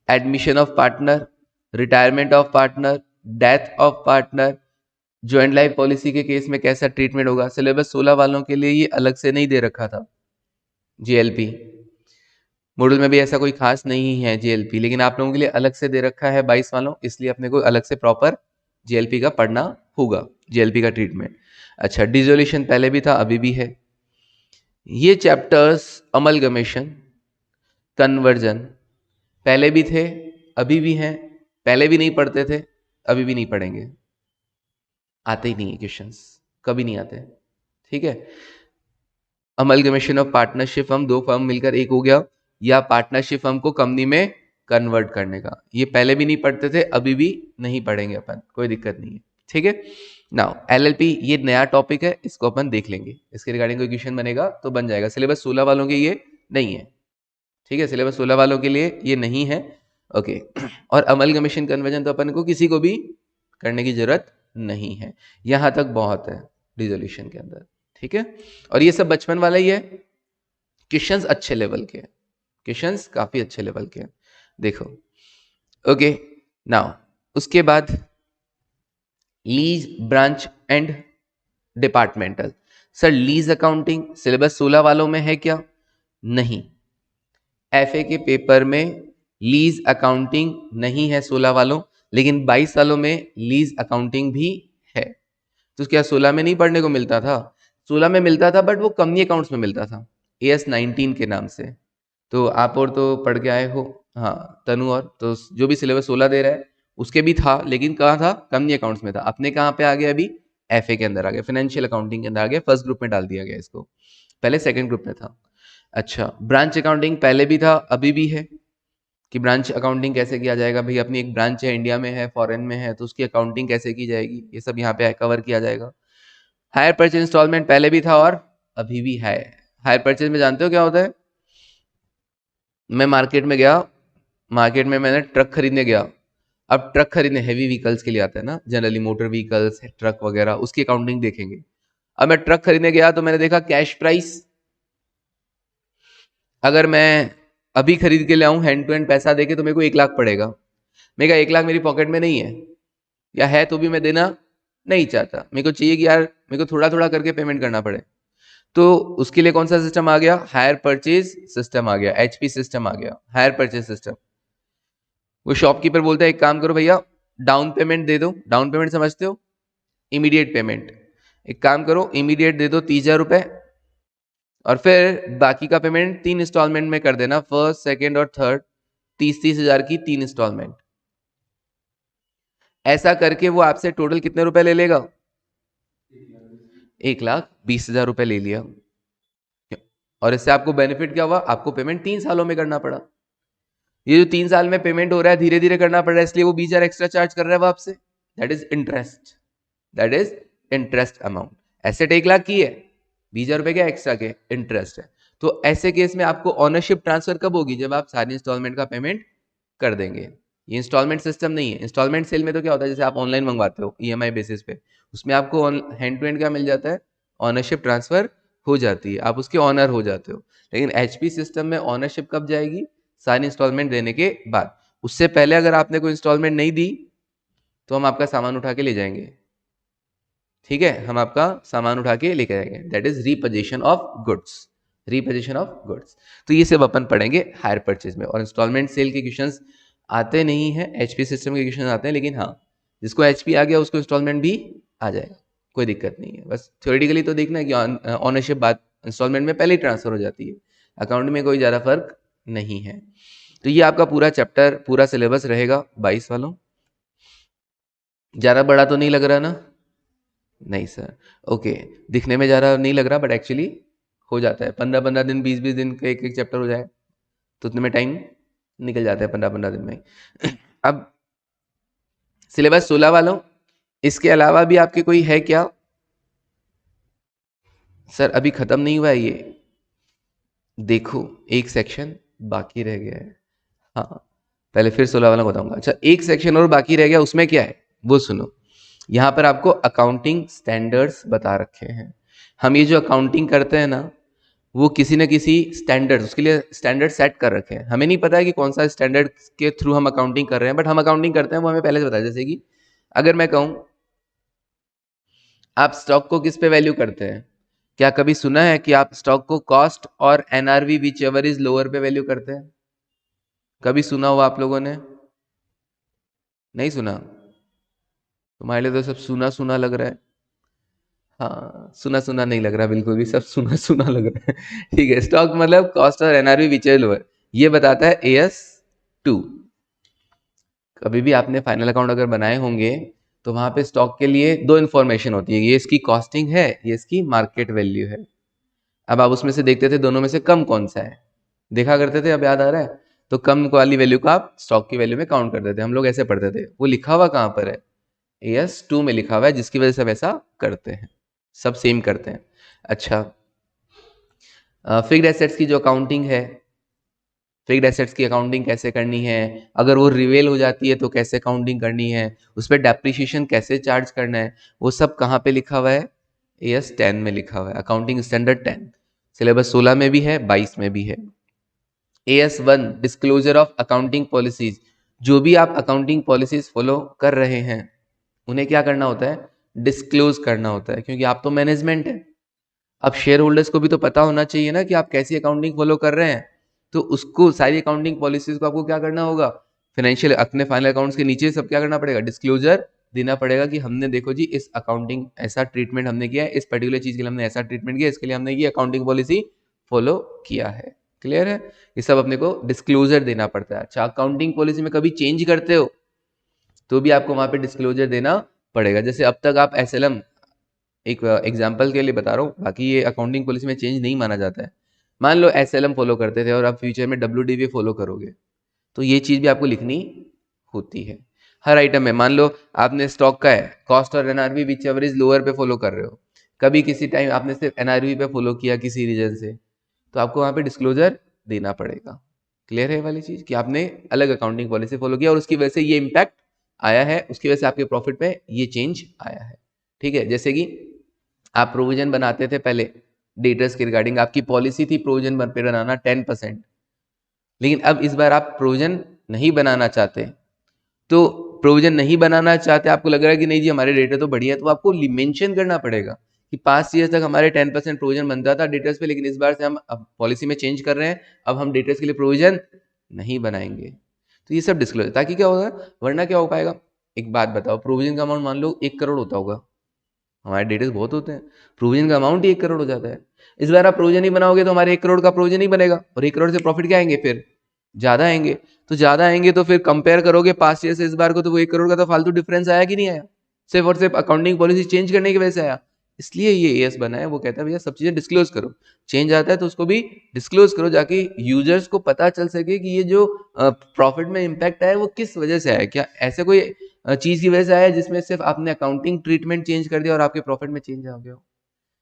Admission of partner, retirement of partner, death of partner, joint life policy के केस में कैसा ट्रीटमेंट होगा। सिलेबस 16 वालों के लिए ये अलग से नहीं दे रखा था, जीएलपी मॉड्यूल में भी ऐसा कोई खास नहीं है जीएलपी, लेकिन आप लोगों के लिए अलग से दे रखा है 22 वालों, इसलिए अपने को अलग से प्रॉपर जीएलपी का पढ़ना होगा, जीएलपी का ट्रीटमेंट। अच्छा, डिसोल्यूशन पहले भी था अभी भी है। ये चैप्टर्स अमलगमेशन, कन्वर्जन पहले भी थे अभी भी हैं, पहले भी नहीं पढ़ते थे अभी भी नहीं पढ़ेंगे, आते ही नहीं है क्वेश्चंस, कभी नहीं आते, ठीक है। अमलगमेशन ऑफ पार्टनरशिप फर्म, दो फर्म मिलकर एक हो गया, या पार्टनरशिप फर्म को कंपनी में कन्वर्ट करने का, ये पहले भी नहीं पढ़ते थे अभी भी नहीं पढ़ेंगे अपन, कोई दिक्कत नहीं है, ठीक है। नाउ एलएलपी ये नया टॉपिक है, इसको अपन देख लेंगे, इसके रिगार्डिंग कोई क्वेश्चन बनेगा तो बन जाएगा। सिलेबस 16 वालों के ये नहीं है, ठीक है, सिलेबस 16 वालों के लिए ये नहीं है। ओके और अमलगमेशन कन्वर्जन तो अपन को किसी को भी करने की जरूरत नहीं है, यहां तक बहुत है रिजोल्यूशन के अंदर, ठीक है। और ये सब बचपन वाला ही है, क्वेश्चंस अच्छे लेवल के हैं, क्वेश्चंस काफी अच्छे लेवल के हैं, देखो। ओके नाउ उसके बाद lease branch and departmental, sir lease accounting syllabus 16 वालों में है क्या? नहीं, एफए के पेपर में लीज अकाउंटिंग नहीं है 16 वालों, लेकिन 22 वालों में लीज अकाउंटिंग भी है। तो क्या 16 में नहीं पढ़ने को मिलता था? 16 में मिलता था, बट वो कंपनी अकाउंट्स में मिलता था, AS19 के नाम से। तो आप और तो पढ़ के आए हो, हाँ तनु, और तो जो भी सिलेबस 16 दे रहा है उसके भी था, लेकिन कहाँ था? कंपनी अकाउंट्स में था। अपने कहाँ पे आ गया अभी? एफए के अंदर आ गया, फाइनेंशियल अकाउंटिंग के अंदर आ गया, फर्स्ट ग्रुप में डाल दिया गया इसको, पहले सेकंड ग्रुप में था। अच्छा, ब्रांच अकाउंटिंग पहले भी था, अभी भी है, कि ब्रांच अकाउंटिंग कैसे किया जाएगा भाई, अपनी एक ब्रांच है, इंडिया में है, फॉरेन में है, तो उसकी अकाउंटिंग कैसे की जाएगी, ये सब यहाँ पे कवर किया जाएगा। हायर परचेज इंस्टॉलमेंट पहले भी था और अभी भी है। हायर परचेज में जानते हो क्या होता है? मैं मार्केट में गया, मार्केट में मैंने ट्रक खरीदने गया। अब ट्रक खरीदने हैवी व्हीकल्स के लिए आता है ना, जनरली मोटर व्हीकल्स, ट्रक वगैरह, उसकी अकाउंटिंग देखेंगे। अब मैं ट्रक खरीदने गया तो मैंने देखा कैश प्राइस, अगर मैं अभी खरीद के ले आऊं हैंड टू हैंड पैसा देके तो मेरे को 1 लाख पड़ेगा। मैं कहा 1 लाख मेरी पॉकेट में नहीं है, या है तो भी मैं देना नहीं चाहता, मेरे को चाहिए कि यार मेरे को थोड़ा थोड़ा करके पेमेंट करना पड़े। तो उसके लिए कौन सा सिस्टम आ गया? हायर परचेज सिस्टम आ गया, HP सिस्टम आ गया, हायर परचेज सिस्टम। वो शॉपकीपर बोलता है एक काम करो भैया, डाउन पेमेंट दे दो। डाउन पेमेंट समझते हो? Immediate payment. एक काम करो, इमीडिएट दे दो 30,000 रुपए, और फिर बाकी का पेमेंट 3 इंस्टॉलमेंट में कर देना, फर्स्ट सेकेंड और थर्ड, 30,000 की 3 इंस्टॉलमेंट। ऐसा करके वो आपसे टोटल कितने रुपए ले लेगा? 1,20,000 रुपए ले लिया। और इससे आपको बेनिफिट क्या हुआ? आपको पेमेंट 3 सालों में करना पड़ा। ये जो 3 साल में पेमेंट हो रहा है, धीरे धीरे करना पड़ रहा है, इसलिए वो 20,000 एक्स्ट्रा चार्ज कर रहा है वो आपसे। That is interest, that is interest amount. Asset 1 lakh की है, 20,000 रुपए के एक्स्ट्रा के इंटरेस्ट है। तो ऐसे केस में आपको ऑनरशिप ट्रांसफर कब होगी? जब आप सारी इंस्टॉलमेंट का पेमेंट कर देंगे। ये इंस्टॉलमेंट सिस्टम नहीं है। इंस्टॉलमेंट सेल में तो क्या होता है, जैसे आप ऑनलाइन मंगवाते हो EMI बेसिस पे, उसमें आपको हैंड टू हैंड क्या मिल जाता है? ऑनरशिप ट्रांसफर हो जाती है, आप उसके ऑनर हो जाते हो। लेकिन HP सिस्टम में ऑनरशिप कब जाएगी? सारी इंस्टॉलमेंट देने के बाद। उससे पहले अगर आपने कोई इंस्टॉलमेंट नहीं दी तो हम आपका सामान उठा के ले जाएंगे। ठीक है, हम आपका सामान उठा के लेके जाएंगे, that is reposition of goods, reposition of goods. तो ये सब अपन पढ़ेंगे हायर परचेज में। और इंस्टॉलमेंट सेल के क्वेश्चंस आते नहीं है, HP सिस्टम के क्वेश्चन आते हैं, लेकिन हाँ जिसको HP आ गया उसको इंस्टॉलमेंट भी आ जाएगा, कोई दिक्कत नहीं है। बस थ्योरेटिकली तो देखना है कि ऑनरशिप बात इंस्टॉलमेंट में पहले ही ट्रांसफर हो जाती है, अकाउंट में कोई ज़्यादा फर्क नहीं है। तो ये आपका पूरा चैप्टर, पूरा सिलेबस रहेगा 22 वालों। ज़्यादा बड़ा तो नहीं लग रहा ना? नहीं सर, ओके, दिखने में ज़्यादा नहीं लग रहा, बट एक्चुअली हो जाता है। 15-15 दिन, 20-20 दिन का एक एक चैप्टर हो जाए तो उतने में टाइम निकल जाता है, 15-15 दिन में। अब सिलेबस 16 वालों, इसके अलावा भी आपके कोई है क्या? सर अभी खत्म नहीं हुआ है ये, देखो एक सेक्शन बाकी रह गया है। हाँ, पहले फिर 16 वाला बताऊंगा। अच्छा, एक सेक्शन और बाकी रह गया, उसमें क्या है वो सुनो। यहाँ पर आपको अकाउंटिंग स्टैंडर्ड्स बता रखे हैं। हम ये जो अकाउंटिंग करते हैं ना, वो किसी न किसी स्टैंडर्ड, उसके लिए स्टैंडर्ड सेट कर रखे हैं। हमें नहीं पता है कि कौन सा स्टैंडर्ड के थ्रू हम अकाउंटिंग कर रहे हैं, बट हम अकाउंटिंग करते हैं वो हमें पहले से पता है। जैसे कि अगर मैं कहूँ आप स्टॉक को किस पे वैल्यू करते हैं, क्या कभी सुना है कि आप स्टॉक को कॉस्ट और NRV which ever is lower पे वैल्यू करते हैं? कभी सुना हो आप लोगों ने? नहीं सुना? तुम्हारे लिए तो सब सुना सुना लग रहा है। हाँ, सुना सुना नहीं लग रहा, बिल्कुल भी सब सुना सुना लग रहा है। ठीक है, स्टॉक मतलब कॉस्ट और NRV विच इज लोअर, ये बताता है AS2। कभी भी आपने फाइनल अकाउंट अगर बनाए होंगे तो वहां पे स्टॉक के लिए दो इन्फॉर्मेशन होती है, ये इसकी कॉस्टिंग है, ये इसकी मार्केट वैल्यू है। अब आप उसमें से देखते थे दोनों में से कम कौन सा है, देखा करते थे, अब याद आ रहा है? तो कम वाली वैल्यू को आप स्टॉक की वैल्यू में काउंट करते थे, हम लोग ऐसे पढ़ते थे। वो लिखा हुआ कहाँ पर है? AS2 में लिखा हुआ है, जिसकी वजह से वैसा करते हैं, सब सेम करते हैं। अच्छा, फिक्स्ड एसेट्स की जो अकाउंटिंग है, फिक्स्ड एसेट्स की अकाउंटिंग कैसे करनी है, अगर वो रिवेल हो जाती है तो कैसे अकाउंटिंग करनी है, उस पर डेप्रिसिएशन कैसे चार्ज करना है, वो सब कहाँ पे लिखा हुआ है? AS10 में लिखा हुआ है, अकाउंटिंग स्टैंडर्ड 10। सिलेबस 16 में भी है, 22 में भी है। AS1 disclosure of accounting policies, जो भी आप अकाउंटिंग पॉलिसीज फॉलो कर रहे हैं उन्हें क्या करना होता है? डिस्क्लोज करना होता है, क्योंकि आप तो मैनेजमेंट है, अब शेयर होल्डर्स को भी तो पता होना चाहिए ना कि आप कैसी अकाउंटिंग फॉलो कर रहे हैं, तो उसको सारी अकाउंटिंग पॉलिसीज को आपको क्या करना होगा, फाइनेंशियल अपने फाइनल अकाउंट्स के नीचे सब क्या करना पड़ेगा, डिस्क्लोजर देना पड़ेगा कि हमने देखो जी इस अकाउंटिंग ऐसा ट्रीटमेंट हमने किया है, इस पर्टिकुलर चीज के लिए हमने ऐसा ट्रीटमेंट किया, इसके लिए हमने ये अकाउंटिंग पॉलिसी फॉलो किया है। क्लियर है, ये सब अपने को डिस्क्लोजर देना पड़ता है। अच्छा, अकाउंटिंग पॉलिसी में कभी चेंज करते हो तो भी आपको वहां पे डिस्क्लोजर देना पड़ेगा। जैसे अब तक आप एसएलएम, एक एग्जांपल के लिए बता रहा हूँ, बाकी ये अकाउंटिंग पॉलिसी में चेंज नहीं माना जाता है। मान लो एसएलएम फॉलो करते थे और आप फ्यूचर में डब्ल्यूडीवी फॉलो करोगे, तो ये चीज भी आपको लिखनी होती है हर आइटम में। मान लो आपने स्टॉक का है कॉस्ट और NRV which ever is lower पे फॉलो कर रहे हो, कभी किसी टाइम आपने सिर्फ एनआरवी पे फॉलो किया किसी रीजन से, तो आपको वहां पे डिस्क्लोजर देना पड़ेगा। क्लियर है ये वाली चीज कि आपने अलग अकाउंटिंग पॉलिसी फॉलो किया और उसकी वजह से ये इम्पैक्ट आया है, उसकी वजह से आपके प्रॉफिट में ये चेंज आया है। ठीक है, जैसे कि आप प्रोविजन बनाते थे पहले डेटर्स के रिगार्डिंग, आपकी पॉलिसी थी प्रोविजन पे बनाना 10%, लेकिन अब इस बार आप प्रोविजन नहीं बनाना चाहते, तो प्रोविजन नहीं बनाना चाहते, आपको लग रहा है कि नहीं जी हमारे डेटा तो बढ़िया है, तो आपको मेंशन करना पड़ेगा कि 5 ईयर तक हमारे 10% प्रोविजन बनता था डेटर्स पे, लेकिन इस बार से हम अब पॉलिसी में चेंज कर रहे हैं, अब हम डेटर्स के लिए प्रोविजन नहीं बनाएंगे। तो ये सब डिस्क्लोजर, ताकि क्या होगा, वरना क्या हो पाएगा। एक बात बताओ, प्रोविजन का अमाउंट मान लो 1 करोड़ होता होगा, हमारे डेटर्स बहुत होते हैं, प्रोविजन का अमाउंट ही 1 करोड़ हो जाता है। इस बार आप प्रोविजन नहीं बनाओगे तो हमारे 1 करोड़ का प्रोविजन ही बनेगा, और 1 करोड़ से प्रॉफिट क्या आएंगे, फिर ज्यादा आएंगे। तो ज्यादा आएंगे तो फिर कंपेयर करोगे पास्ट ईयर से इस बार को, तो वो 1 करोड़ का तो फालतू डिफरेंस आया कि नहीं आया, सिर्फ और सिर्फ अकाउंटिंग पॉलिसी चेंज करने की वजह से आया। इसलिए ये एएस बना है, वो कहता है भैया सब चीजें डिस्क्लोज करो, चेंज आता है तो उसको भी डिस्क्लोज करो, जाके यूजर्स को पता चल सके कि ये जो प्रॉफिट में इम्पैक्ट आया वो किस वजह से आया, क्या ऐसे कोई चीज की वजह से आया जिसमें सिर्फ आपने अकाउंटिंग ट्रीटमेंट चेंज कर दिया और आपके प्रॉफिट में चेंज आ गया हो,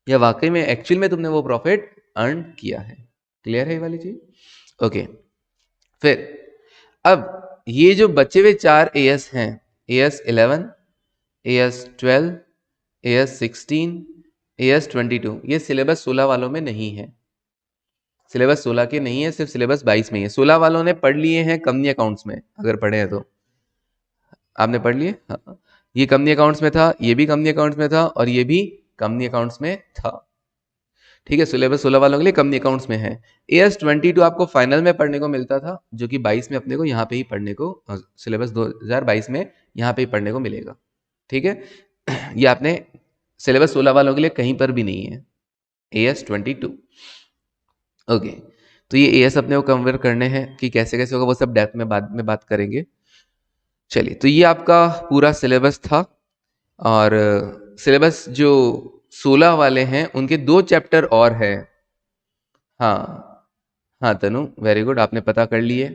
या वाकई में एक्चुअल में तुमने वो प्रॉफिट अर्न किया है। क्लियर है ये वाली चीज। ओके, फिर अब ये जो बचे हुए 4 एएस हैं, एएस 11, एएस 12, एएस 16, एएस 22, ये सिलेबस 16 वालों में नहीं है, सिलेबस 16 के नहीं है, सिर्फ सिलेबस 22 में ही है। 16 वालों ने पढ़ लिए हैं कंपनी अकाउंट्स में, अगर पढ़े हैं तो आपने पढ़ लिए। हाँ, ये कंपनी अकाउंट्स में था, ये भी कंपनी अकाउंट्स में था, और ये भी कंपनी अकाउंट्स में था। ठीक है, सिलेबस 16 वालों के लिए कंपनी अकाउंट्स में है। एएस 22 आपको फाइनल में पढ़ने को मिलता था, जो कि 22 में अपने को यहाँ पे ही पढ़ने को, सिलेबस 2022 में यहाँ पे ही पढ़ने को मिलेगा। ठीक है, ये आपने सिलेबस 16 वालों के लिए कहीं पर भी नहीं है, एएस 22। ओके, तो ये एएस अपने को कन्वर्ट करने हैं कि कैसे कैसे होगा, वो सब डेप्थ में बाद में बात करेंगे। चलिए, तो ये आपका पूरा सिलेबस था, और सिलेबस जो 16 वाले हैं उनके 2 चैप्टर और है। हाँ हाँ तनु, वेरी गुड, आपने पता कर लिए।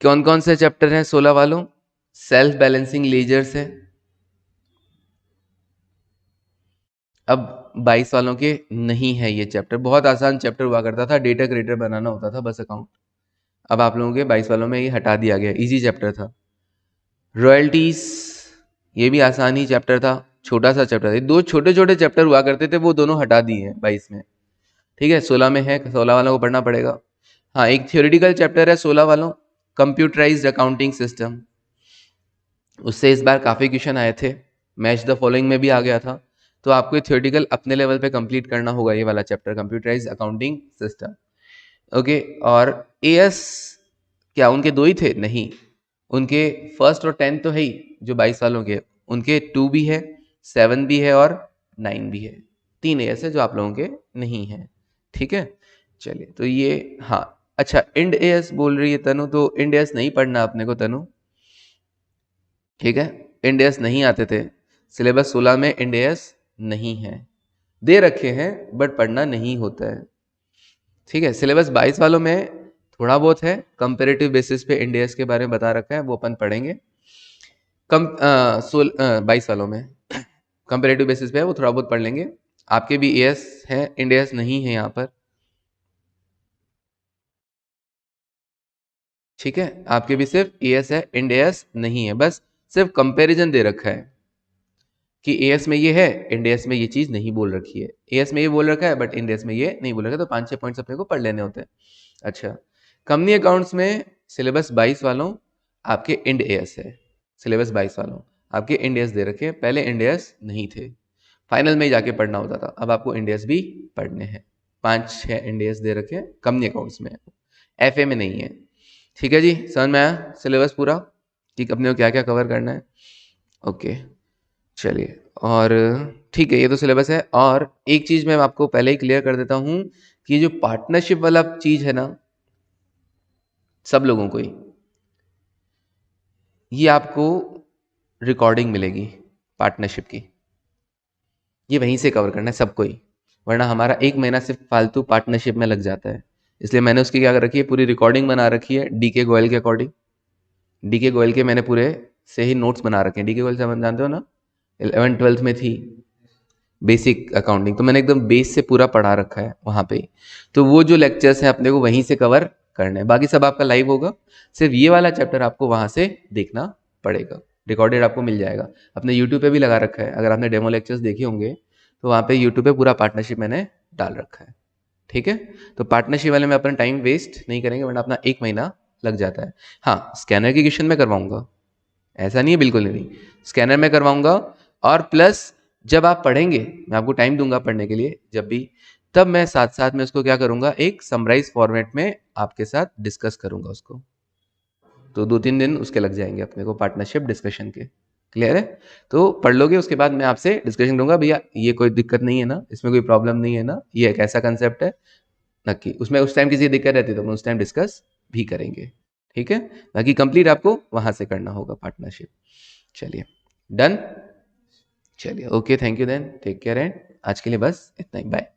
कौन कौन से चैप्टर हैं 16 वालों, सेल्फ बैलेंसिंग लेजर्स है। अब 22 वालों के नहीं है ये चैप्टर, बहुत आसान चैप्टर हुआ करता था, डेटा क्रिएटर बनाना होता था बस अकाउंट। अब आप लोगों के 22 वालों में ये हटा दिया गया, इजी चैप्टर था। रॉयल्टीज, ये भी आसान ही चैप्टर था, छोटा सा चैप्टर था। 2 छोटे छोटे चैप्टर हुआ करते थे, वो दोनों हटा दिए हैं 22 में। ठीक है, 16 में है, 16 वालों को पढ़ना पड़ेगा। हाँ, एक थियोरिटिकल चैप्टर है 16 वालों, कंप्यूटराइज्ड अकाउंटिंग सिस्टम, उससे इस बार काफ़ी क्वेश्चन आए थे, मैच द फॉलोइंग में भी आ गया था। तो आपको थियोरिटिकल अपने लेवल पे कंप्लीट करना होगा ये वाला chapter, computerised accounting system. Okay, और एएस क्या उनके 2 ही थे, नहीं, उनके फर्स्ट और 10 तो है ही जो 22 वालों के, उनके 2 भी है, 7 भी है और 9 भी है। 3 एएस है जो आप लोगों के नहीं है। ठीक है, चलिए, तो ये, हाँ अच्छा, इंड एएस बोल रही है तनु, तो इंड एएस नहीं पढ़ना अपने को तनु। ठीक है, इंड एएस नहीं आते थे, सिलेबस 16 में इंड एएस नहीं है, दे रखे हैं बट पढ़ना नहीं होता है। ठीक है, सिलेबस 22 वालों में थोड़ा बहुत है, कंपेरेटिव बेसिस पे इंड एएस के बारे में बता रखा है, वो अपन पढ़ेंगे। 22 वालों में कंपेरेटिव बेसिस पे है, वो थोड़ा बहुत पढ़ लेंगे। आपके भी एएस है, इंड एएस नहीं है यहाँ पर। ठीक है, आपके भी सिर्फ एएस है, इंड एएस नहीं है, बस सिर्फ कंपैरिजन दे रखा है कि एएस में ये है, इंड एएस में ये चीज नहीं बोल रखी है, एएस में ये बोल रखा है बट इंड एएस में ये नहीं बोल रखा है, तो 5-6 पॉइंट्स अपने को पढ़ लेने होते हैं। अच्छा, कंपनी अकाउंट्स में सिलेबस 22 वालों आपके इंड एएस है, सिलेबस 22 वालों आपके इंड एएस दे रखे हैं, पहले इंड एएस नहीं थे। फाइनल में ही जाके पढ़ना होता था। अब आपको इंडियस भी पढ़ने हैं, 5-6 इंडियस दे रखे हैं, कंपनी अकाउंट्स में, एफए में नहीं है। ठीक है जी, समझ में आया सिलेबस पूरा कि अपने को क्या क्या कवर करना है? ओके चलिए, और ठीक है, ये तो सिलेबस है। और एक चीज मैं आपको पहले ही क्लियर कर देता हूं कि जो पार्टनरशिप वाला चीज है ना, सब लोगों को ही ये आपको रिकॉर्डिंग मिलेगी पार्टनरशिप की, ये वहीं से कवर करना है सबको ही, वरना हमारा 1 महीना सिर्फ फालतू पार्टनरशिप में लग जाता है। इसलिए मैंने उसकी क्या कर रखी है, पूरी रिकॉर्डिंग बना रखी है डीके गोयल के अकॉर्डिंग। डीके गोयल के मैंने पूरे से ही नोट्स बना रखे हैं। डीके गोयल से आप जानते हो ना, 11th-12th में थी बेसिक अकाउंटिंग, तो मैंने एकदम बेस से पूरा पढ़ा रखा है वहाँ पे ही। तो वो जो लेक्चर्स हैं अपने को वहीं से कवर करने हैं, बाकी सब आपका लाइव होगा, सिर्फ ये वाला चैप्टर आपको वहाँ से देखना पड़ेगा, रिकॉर्डेड आपको मिल जाएगा। अपने यूट्यूब पे भी लगा रखा है, अगर आपने डेमो लेक्चर्स देखे होंगे तो वहाँ पे यूट्यूब पे पूरा पार्टनरशिप मैंने डाल रखा है। ठीक है, तो पार्टनरशिप वाले में अपना टाइम वेस्ट नहीं करेंगे, वरना अपना 1 महीना लग जाता है। हाँ, स्कैनर की क्वेश्चन में करवाऊंगा, ऐसा नहीं है, बिल्कुल नहीं, स्कैनर में करवाऊंगा। और प्लस जब आप पढ़ेंगे, मैं आपको टाइम दूंगा पढ़ने के लिए जब भी, तब मैं साथ साथ में उसको क्या करूंगा, एक समराइज फॉर्मेट में आपके साथ डिस्कस करूंगा उसको। तो 2-3 दिन उसके लग जाएंगे अपने को पार्टनरशिप डिस्कशन के। क्लियर है? तो पढ़ लोगे, उसके बाद मैं आपसे डिस्कशन करूंगा, भैया ये कोई दिक्कत नहीं है ना, इसमें कोई प्रॉब्लम नहीं है ना, ये एक ऐसा कंसेप्ट है नक्की, उसमें उस टाइम किसी दिक्कत रहती है तो हम उस टाइम डिस्कस भी करेंगे। ठीक है, बाकी कंप्लीट आपको वहां से करना होगा पार्टनरशिप। चलिए, डन। चलिए, okay, thank you then, take care and आज के लिए बस इतना ही, बाय।